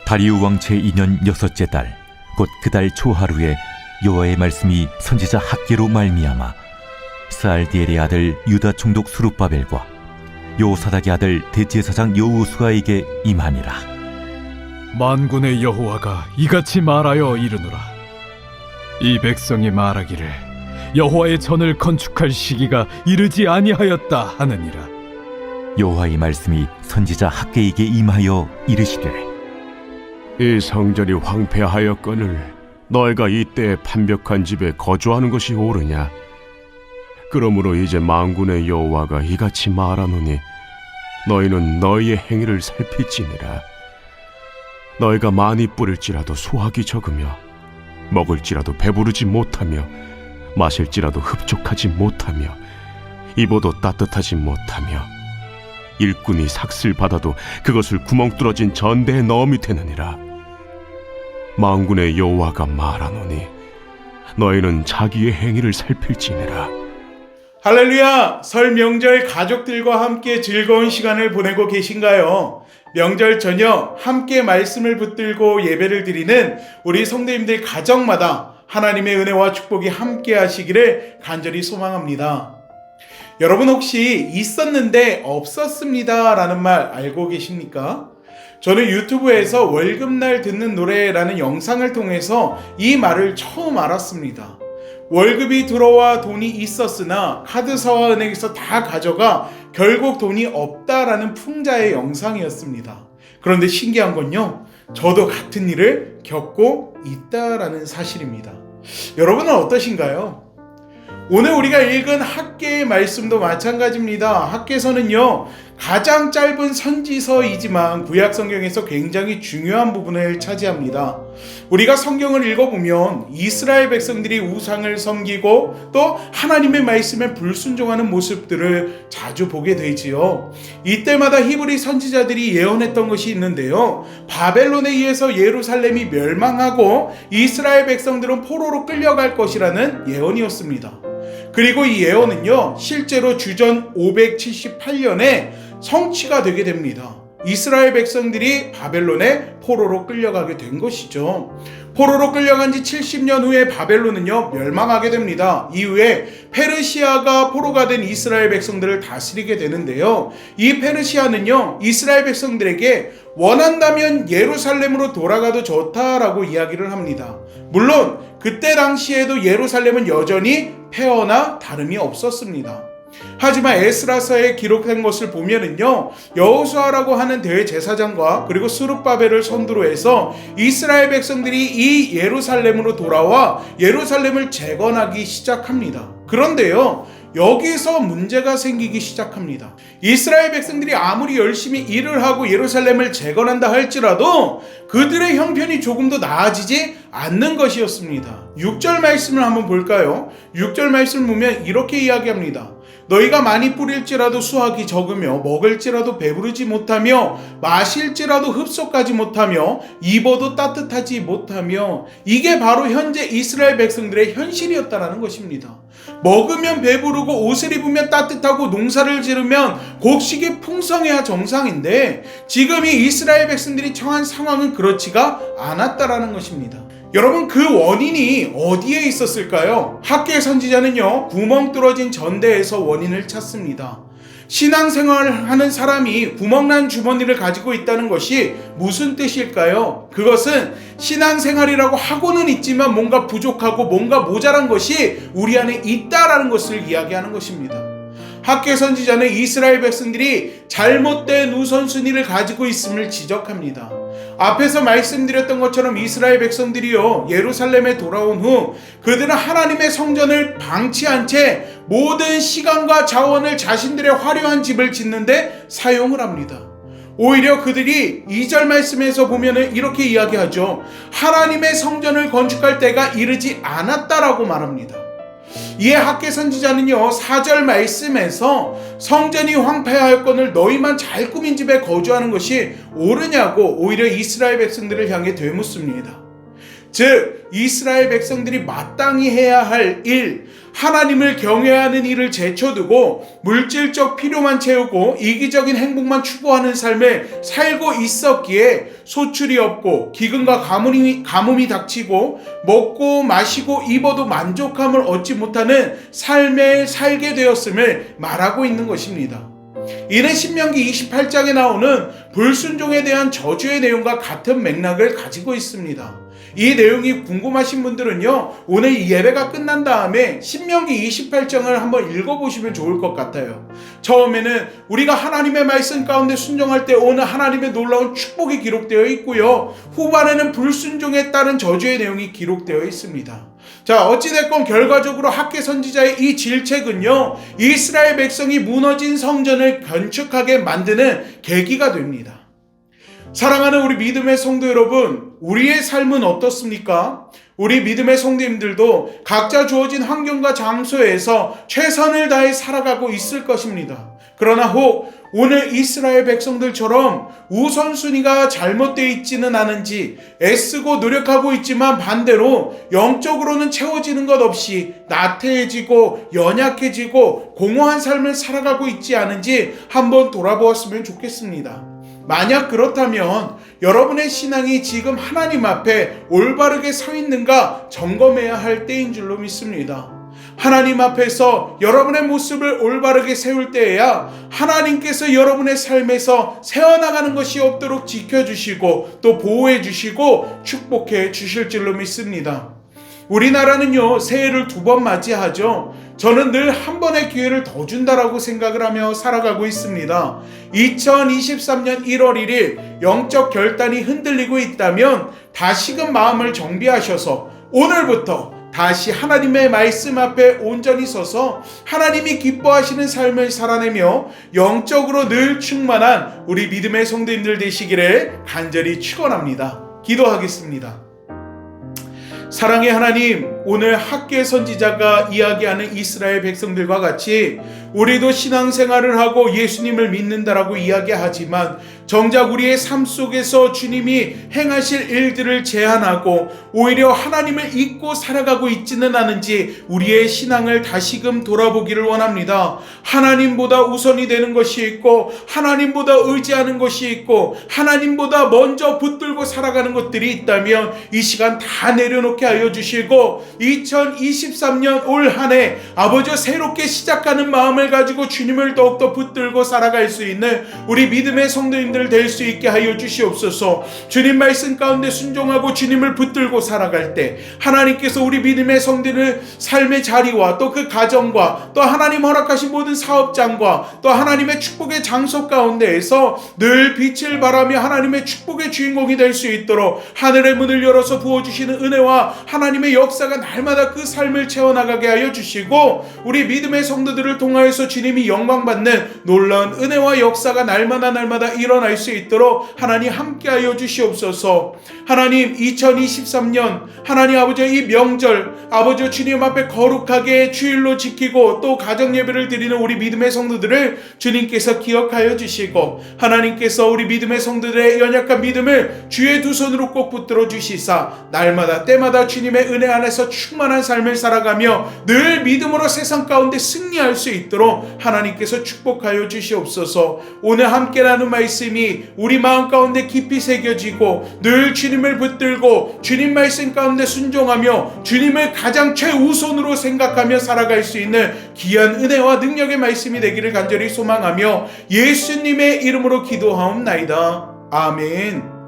다리우 왕 제2년 6째 달 곧 그 달 초하루에 여호와의 말씀이 선지자 학개로 말미암아 스알디엘의 아들 유다 총독 스룹바벨과 요사닥의 아들 대제사장 여호수아에게 임하니라. 만군의 여호와가 이같이 말하여 이르노라. 이 백성이 말하기를 여호와의 전을 건축할 시기가 이르지 아니하였다 하느니라. 여호와의 말씀이 선지자 학개에게 임하여 이르시되 이 성전이 황폐하였거늘 너희가 이때 판벽한 집에 거주하는 것이 옳으냐? 그러므로 이제 만군의 여호와가 이같이 말하노니 너희는 너희의 행위를 살필지니라. 너희가 많이 뿌릴지라도 수확이 적으며 먹을지라도 배부르지 못하며 마실지라도 흡족하지 못하며 입어도 따뜻하지 못하며 일꾼이 삭슬 받아도 그것을 구멍 뚫어진 전대에 넣음이 되느니라. 만군의 여호와가 말하노니 너희는 자기의 행위를 살필지니라. 할렐루야! 설 명절 가족들과 함께 즐거운 시간을 보내고 계신가요? 명절 저녁 함께 말씀을 붙들고 예배를 드리는 우리 성도님들 가정마다 하나님의 은혜와 축복이 함께 하시기를 간절히 소망합니다. 여러분 혹시 있었는데 없었습니다 라는 말 알고 계십니까? 저는 유튜브에서 월급날 듣는 노래라는 영상을 통해서 이 말을 처음 알았습니다. 월급이 들어와 돈이 있었으나 카드사와 은행에서 다 가져가 결국 돈이 없다라는 풍자의 영상이었습니다. 그런데 신기한 건요, 저도 같은 일을 겪고 있다라는 사실입니다. 여러분은 어떠신가요? 오늘 우리가 읽은 학개의 말씀도 마찬가지입니다. 학개서는요, 가장 짧은 선지서이지만 구약 성경에서 굉장히 중요한 부분을 차지합니다. 우리가 성경을 읽어보면 이스라엘 백성들이 우상을 섬기고 또 하나님의 말씀에 불순종하는 모습들을 자주 보게 되지요. 이때마다 히브리 선지자들이 예언했던 것이 있는데요. 바벨론에 의해서 예루살렘이 멸망하고 이스라엘 백성들은 포로로 끌려갈 것이라는 예언이었습니다. 그리고 이 예언은요, 실제로 주전 578년에 성취가 되게 됩니다. 이스라엘 백성들이 바벨론에 포로로 끌려가게 된 것이죠. 포로로 끌려간 지 70년 후에 바벨론은요, 멸망하게 됩니다. 이후에 페르시아가 포로가 된 이스라엘 백성들을 다스리게 되는데요. 이 페르시아는요, 이스라엘 백성들에게 원한다면 예루살렘으로 돌아가도 좋다라고 이야기를 합니다. 물론 그때 당시에도 예루살렘은 여전히 폐허나 다름이 없었습니다. 하지만 에스라서에 기록된 것을 보면은요, 여호수아라고 하는 대제사장과 그리고 스룹바벨을 선두로 해서 이스라엘 백성들이 이 예루살렘으로 돌아와 예루살렘을 재건하기 시작합니다. 그런데요, 여기서 문제가 생기기 시작합니다. 이스라엘 백성들이 아무리 열심히 일을 하고 예루살렘을 재건한다 할지라도 그들의 형편이 조금도 나아지지 않는 것이었습니다. 6절 말씀을 한번 볼까요? 6절 말씀을 보면 이렇게 이야기합니다. 너희가 많이 뿌릴지라도 수확이 적으며 먹을지라도 배부르지 못하며 마실지라도 흡속하지 못하며 입어도 따뜻하지 못하며, 이게 바로 현재 이스라엘 백성들의 현실이었다는 것입니다. 먹으면 배부르고 옷을 입으면 따뜻하고 농사를 지르면 곡식이 풍성해야 정상인데 지금 이 이스라엘 백성들이 처한 상황은 그렇지가 않았다라는 것입니다. 여러분, 그 원인이 어디에 있었을까요? 학개 선지자는요, 구멍 뚫어진 전대에서 원인을 찾습니다. 신앙생활을 하는 사람이 구멍난 주머니를 가지고 있다는 것이 무슨 뜻일까요? 그것은 신앙생활이라고 하고는 있지만 뭔가 부족하고 뭔가 모자란 것이 우리 안에 있다라는 것을 이야기하는 것입니다. 학개 선지자는 이스라엘 백성들이 잘못된 우선순위를 가지고 있음을 지적합니다. 앞에서 말씀드렸던 것처럼 이스라엘 백성들이요, 예루살렘에 돌아온 후 그들은 하나님의 성전을 방치한 채 모든 시간과 자원을 자신들의 화려한 집을 짓는데 사용을 합니다. 오히려 그들이 2절 말씀에서 보면 이렇게 이야기하죠. 하나님의 성전을 건축할 때가 이르지 않았다라고 말합니다. 이에 학개 선지자는요, 4절 말씀에서 성전이 황폐하였거늘 너희만 잘 꾸민 집에 거주하는 것이 옳으냐고 오히려 이스라엘 백성들을 향해 되묻습니다. 즉 이스라엘 백성들이 마땅히 해야 할 일, 하나님을 경외하는 일을 제쳐두고 물질적 필요만 채우고 이기적인 행복만 추구하는 삶을 살고 있었기에 소출이 없고 기근과 가뭄이 닥치고 먹고 마시고 입어도 만족함을 얻지 못하는 삶을 살게 되었음을 말하고 있는 것입니다. 이는 신명기 28장에 나오는 불순종에 대한 저주의 내용과 같은 맥락을 가지고 있습니다. 이 내용이 궁금하신 분들은요, 오늘 이 예배가 끝난 다음에 신명기 28장을 한번 읽어보시면 좋을 것 같아요. 처음에는 우리가 하나님의 말씀 가운데 순종할 때 오는 하나님의 놀라운 축복이 기록되어 있고요, 후반에는 불순종에 따른 저주의 내용이 기록되어 있습니다. 자, 어찌됐건 결과적으로 학개 선지자의 이 질책은요, 이스라엘 백성이 무너진 성전을 건축하게 만드는 계기가 됩니다. 사랑하는 우리 믿음의 성도 여러분, 우리의 삶은 어떻습니까? 우리 믿음의 성도님들도 각자 주어진 환경과 장소에서 최선을 다해 살아가고 있을 것입니다. 그러나 혹 오늘 이스라엘 백성들처럼 우선순위가 잘못되어 있지는 않은지 애쓰고 노력하고 있지만 반대로 영적으로는 채워지는 것 없이 나태해지고 연약해지고 공허한 삶을 살아가고 있지 않은지 한번 돌아보았으면 좋겠습니다. 만약 그렇다면 여러분의 신앙이 지금 하나님 앞에 올바르게 서 있는가 점검해야 할 때인 줄로 믿습니다. 하나님 앞에서 여러분의 모습을 올바르게 세울 때에야 하나님께서 여러분의 삶에서 새어나가는 것이 없도록 지켜주시고 또 보호해 주시고 축복해 주실 줄로 믿습니다. 우리나라는요, 새해를 2번 맞이하죠. 저는 늘 한 번의 기회를 더 준다라고 생각을 하며 살아가고 있습니다. 2023년 1월 1일 영적 결단이 흔들리고 있다면 다시금 마음을 정비하셔서 오늘부터 다시 하나님의 말씀 앞에 온전히 서서 하나님이 기뻐하시는 삶을 살아내며 영적으로 늘 충만한 우리 믿음의 성도님들 되시기를 간절히 축원합니다. 기도하겠습니다. 사랑의 하나님, 오늘 학개 선지자가 이야기하는 이스라엘 백성들과 같이 우리도 신앙생활을 하고 예수님을 믿는다라고 이야기하지만 정작 우리의 삶 속에서 주님이 행하실 일들을 제한하고 오히려 하나님을 잊고 살아가고 있지는 않은지 우리의 신앙을 다시금 돌아보기를 원합니다. 하나님보다 우선이 되는 것이 있고 하나님보다 의지하는 것이 있고 하나님보다 먼저 붙들고 살아가는 것들이 있다면 이 시간 다 내려놓게 하여 주시고 2023년 올 한 해 아버지 새롭게 시작하는 마음을 가지고 주님을 더욱더 붙들고 살아갈 수 있는 우리 믿음의 성도님들 될 수 있게 하여 주시옵소서. 주님 말씀 가운데 순종하고 주님을 붙들고 살아갈 때 하나님께서 우리 믿음의 성도들 삶의 자리와 또 그 가정과 또 하나님 허락하신 모든 사업장과 또 하나님의 축복의 장소 가운데에서 늘 빛을 발하며 하나님의 축복의 주인공이 될 수 있도록 하늘의 문을 열어서 부어주시는 은혜와 하나님의 역사가 날마다 그 삶을 채워나가게 하여 주시고 우리 믿음의 성도들을 통하여서 주님이 영광받는 놀라운 은혜와 역사가 날마다 일어날 수 있도록 하나님 함께하여 주시옵소서. 하나님 2023년 하나님 아버지 이 명절 아버지 주님 앞에 거룩하게 주일로 지키고 또 가정예배를 드리는 우리 믿음의 성도들을 주님께서 기억하여 주시고 하나님께서 우리 믿음의 성도들의 연약한 믿음을 주의 두 손으로 꼭 붙들어 주시사 날마다 때마다 주님의 은혜 안에서 충만한 삶을 살아가며 늘 믿음으로 세상 가운데 승리할 수 있도록 하나님께서 축복하여 주시옵소서. 오늘 함께 나눈 말씀이 우리 마음 가운데 깊이 새겨지고 늘 주님을 붙들고 주님 말씀 가운데 순종하며 주님을 가장 최우선으로 생각하며 살아갈 수 있는 귀한 은혜와 능력의 말씀이 되기를 간절히 소망하며 예수님의 이름으로 기도하옵나이다. 아멘.